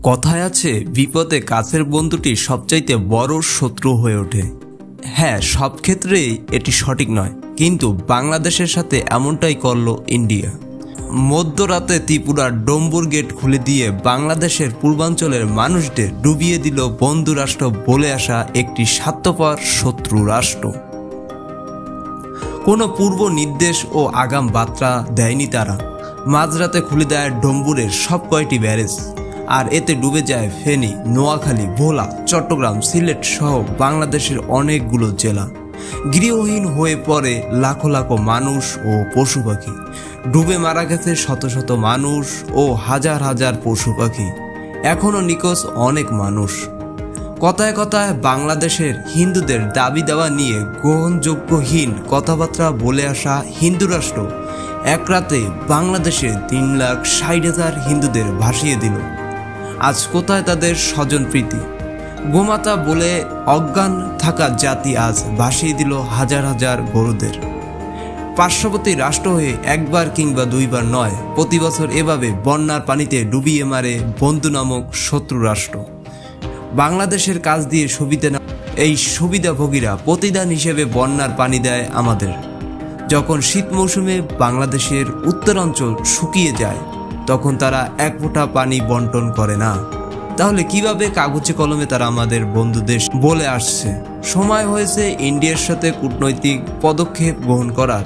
কথায় আছে বিপদে কাছের বন্ধুটি সবচাইতে বড় শত্রু হয়ে ওঠে। হ্যাঁ, সব ক্ষেত্রেই এটি সঠিক নয়, কিন্তু বাংলাদেশের সাথে এমনটাই করল ইন্ডিয়া। মধ্যরাতে ত্রিপুরার ডম্বুর গেট খুলে দিয়ে বাংলাদেশের পূর্বাঞ্চলের মানুষদের ডুবিয়ে দিল বন্ধু রাষ্ট্র বলে আসা একটি স্বার্থপর শত্রু রাষ্ট্র। কোনো পূর্ব নির্দেশ ও আগাম বার্তা দেয়নি তারা। মাঝরাতে খুলে দেয় ডম্বুরের সব কয়টি ব্যারেজ, আর এতে ডুবে যায় ফেনী, নোয়াখালী, ভোলা, চট্টগ্রাম, সিলেট সহ বাংলাদেশের অনেকগুলো জেলা। গৃহহীন হয়ে পড়ে লাখো লাখো মানুষ ও পশু পাখি। ডুবে মারা গেছে শত শত মানুষ ও হাজার হাজার পশু পাখি। এখনও নিখোঁজ অনেক মানুষ। কথায় কথায় বাংলাদেশের হিন্দুদের দাবি দেওয়া নিয়ে গ্রহণযোগ্যহীন কথাবার্তা বলে আসা হিন্দু রাষ্ট্র এক রাতে বাংলাদেশে 3,60,000 হিন্দুদের ভাসিয়ে দিল। আজ কোথায় তাদের স্বজনপ্রীতি? গোমাতা বলে অজ্ঞান থাকা জাতি আজ ভাসিয়ে দিল হাজার হাজার গরুদের। পার্শ্ববর্তী রাষ্ট্র হয়ে একবার কিংবা দুইবার নয়, প্রতি বছর এভাবে বন্যার পানিতে ডুবিয়ে মারে বন্ধু নামক শত্রু রাষ্ট্র। বাংলাদেশের কাজ দিয়ে সুবিধা না, এই সুবিধাভোগীরা প্রতিদান হিসেবে বন্যার পানি দেয় আমাদের। যখন শীত মৌসুমে বাংলাদেশের উত্তরাঞ্চল শুকিয়ে যায়, তখন তারা এক ফোঁটা পানি বন্টন করে না। তাহলে কিভাবে কাগজে কলমে তারা আমাদের বন্ধু দেশ বলে আসছে? সময় হয়েছে ইন্ডিয়ার সাথে কূটনৈতিক পদক্ষেপ গ্রহণ করার।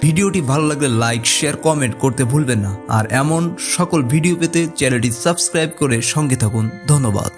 ভিডিওটি ভালো লাগলে লাইক, শেয়ার, কমেন্ট করতে ভুলবেন না। আর এমন সকল ভিডিও পেতে চ্যানেলটি সাবস্ক্রাইব করে সঙ্গে থাকুন। ধন্যবাদ।